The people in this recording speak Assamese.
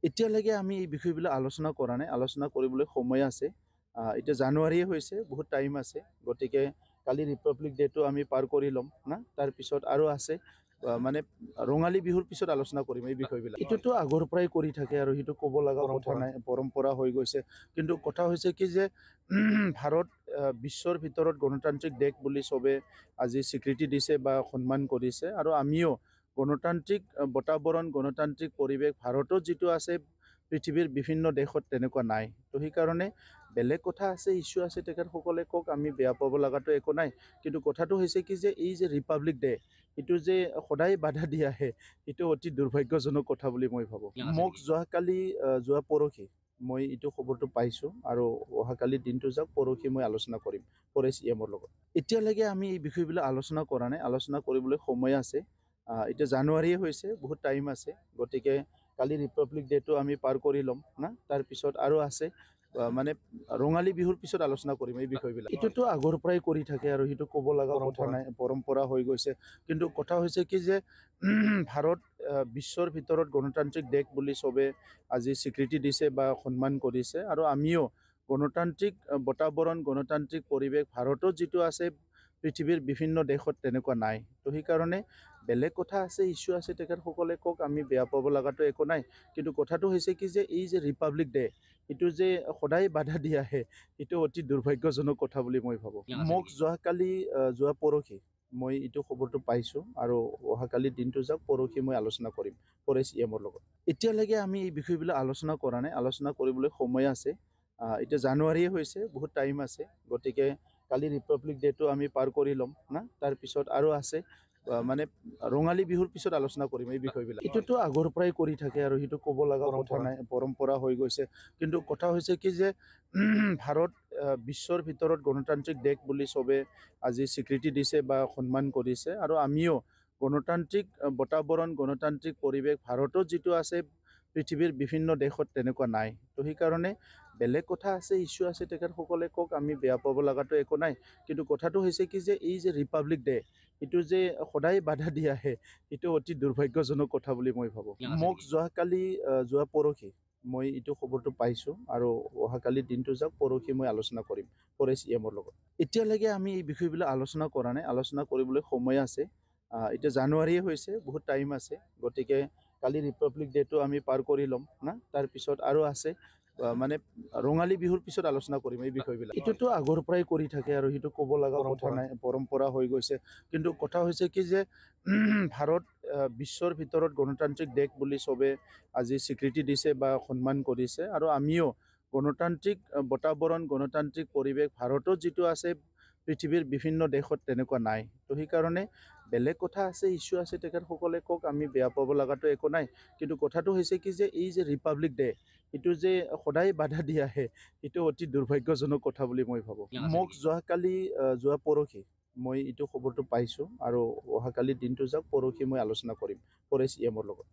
এতিয়ালৈকে আমি এই বিষয়বিলাক আলোচনা কৰা নাই, আলোচনা কৰিবলৈ সময় আছে। এতিয়া জানুৱাৰীয়ে হৈছে, বহুত টাইম আছে। গতিকে কালি ৰিপাব্লিক ডেটো আমি পাৰ কৰি ল'ম না, তাৰপিছত আৰু আছে মানে ৰঙালী বিহুৰ পিছত আলোচনা কৰিম এই বিষয়বিলাক। এইটোতো আগৰ পৰাই কৰি থাকে আৰু সেইটো ক'ব লগা কথা নাই, পৰম্পৰা হৈ গৈছে। কিন্তু কথা হৈছে কি যে ভাৰত বিশ্বৰ ভিতৰত গণতান্ত্ৰিক দেশ বুলি চবে আজি স্বীকৃতি দিছে বা সন্মান কৰিছে, আৰু আমিও গণতান্ত্ৰিক বাতাবৰণ, গণতান্ত্ৰিক পৰিৱেশ ভাৰতত যিটো আছে পৃথিৱীৰ বিভিন্ন দেশত তেনেকুৱা নাই। তো সেইকাৰণে বেলেগ কথা আছে, ইছ্যু আছে, তেখেতসকলে কওক, আমি বেয়া পাব লগাটো একো নাই। কিন্তু কথাটো হৈছে কি যে এই যে ৰিপাব্লিক ডে, এইটো যে সদায় বাধা দি আহে, এইটো অতি দুৰ্ভাগ্যজনক কথা বুলি মই ভাবোঁ। মোক যোৱা পৰহি মই এইটো খবৰটো পাইছোঁ, আৰু অহাকালি দিনটো যাওক, পৰহি মই আলোচনা কৰিম ফৰেষ্ট CMৰ লগত। এতিয়ালৈকে আমি এই বিষয়বিলাক আলোচনা কৰা নাই, আলোচনা কৰিবলৈ সময় আছে। এতিয়া জানুৱাৰীয়ে হৈছে, বহুত টাইম আছে। গতিকে কালি ৰিপাব্লিক ডেটো আমি পাৰ কৰি ল'ম না, তাৰপিছত আৰু আছে মানে ৰঙালী বিহুৰ পিছত আলোচনা কৰিম এই বিষয়বিলাক। এইটোতো আগৰ পৰাই কৰি থাকে আৰু সেইটো ক'ব লগা কথা নাই, পৰম্পৰা হৈ গৈছে। কিন্তু কথা হৈছে কি যে ভাৰত বিশ্বৰ ভিতৰত গণতান্ত্ৰিক দেশ বুলি চবে আজি স্বীকৃতি দিছে বা সন্মান কৰিছে, আৰু আমিও গণতান্ত্ৰিক বাতাবৰণ, গণতান্ত্ৰিক পৰিৱেশ ভাৰতত যিটো আছে পৃথিৱীৰ বিভিন্ন দেশত তেনেকুৱা নাই। তো সেইকাৰণে বেলেগ কথা আছে, ইছ্যু আছে, তেখেতসকলে কওক, আমি বেয়া পাব লগাটো একো নাই। কিন্তু কথাটো হৈছে কি যে এই যে ৰিপাব্লিক ডে, এইটো যে সদায় বাধা দি আহে, এইটো অতি দুৰ্ভাগ্যজনক কথা বুলি মই ভাবোঁ। মোক যোৱা পৰহি মই এইটো খবৰটো পাইছোঁ, আৰু অহাকালি দিনটো যাওক, পৰহি মই আলোচনা কৰিম ফৰেষ্ট CMৰ লগত। এতিয়ালৈকে আমি এই বিষয়বিলাক আলোচনা কৰা নাই, আলোচনা কৰিবলৈ সময় আছে। এতিয়া জানুৱাৰীয়ে হৈছে, বহুত টাইম আছে। গতিকে কালি ৰিপাব্লিক ডেটো আমি পাৰ কৰি ল'ম না, তাৰপিছত আৰু আছে মানে ৰঙালী বিহুৰ পিছত আলোচনা কৰিম এই বিষয়বিলাক। এইটোতো আগৰ পৰাই কৰি থাকে আৰু সেইটো ক'ব লগা কথা নাই, পৰম্পৰা হৈ গৈছে। কিন্তু কথা হৈছে কি যে ভাৰত বিশ্বৰ ভিতৰত গণতান্ত্ৰিক দেশ বুলি চবে আজি স্বীকৃতি দিছে বা সন্মান কৰিছে, আৰু আমিও গণতান্ত্ৰিক বাতাবৰণ, গণতান্ত্ৰিক পৰিৱেশ ভাৰতত যিটো আছে পৃথিৱীৰ বিভিন্ন দেশত তেনেকুৱা নাই। তো সেইকাৰণে বেলেগ কথা আছে, ইছ্যু আছে, তেখেতসকলে কওক, আমি বেয়া পাব লগাটো একো নাই। কিন্তু কথাটো হৈছে কি যে এই যে ৰিপাব্লিক ডে, এইটো যে সদায় বাধা দি আহে, এইটো অতি দুৰ্ভাগ্যজনক কথা বুলি মই ভাবোঁ। মোক যোৱা পৰহি মই এইটো খবৰটো পাইছোঁ, আৰু অহাকালি দিনটো যাওক, পৰহি মই আলোচনা কৰিম ফৰেষ্ট CMৰ লগত। এতিয়ালৈকে আমি এই বিষয়বিলাক আলোচনা কৰা নাই, আলোচনা কৰিবলৈ সময় আছে। এতিয়া জানুৱাৰীয়ে হৈছে, বহুত টাইম আছে। গতিকে কালি ৰিপাব্লিক ডেটো আমি পাৰ কৰি ল'ম না, তাৰপিছত আৰু আছে মানে ৰঙালী বিহুৰ পিছত আলোচনা কৰিম এই বিষয়বিলাক। এইটোতো আগৰ পৰাই কৰি থাকে আৰু সেইটো ক'ব লগা কথা নাই, পৰম্পৰা হৈ গৈছে। কিন্তু কথা হৈছে কি যে ভাৰত বিশ্বৰ ভিতৰত গণতান্ত্ৰিক দেশ বুলি চবে আজি স্বীকৃতি দিছে বা সন্মান কৰিছে, আৰু আমিও গণতান্ত্ৰিক বাতাবৰণ, গণতান্ত্ৰিক পৰিৱেশ ভাৰতত যিটো আছে পৃথিৱীৰ বিভিন্ন দেশত তেনেকুৱা নাই। তো সেইকাৰণে বেলেগ কথা আছে, ইছ্যু আছে, তেখেতসকলে কওক, আমি বেয়া পাব লগাটো একো নাই। কিন্তু কথাটো হৈছে কি যে এই যে ৰিপাব্লিক ডে, এইটো যে সদায় বাধা দি আহে, এইটো অতি দুৰ্ভাগ্যজনক কথা বুলি মই ভাবোঁ। মোক যোৱা পৰহি মই এইটো খবৰটো পাইছোঁ, আৰু অহাকালি দিনটো যাওক, পৰহি মই আলোচনা কৰিম ফৰেষ্ট CMৰ লগত।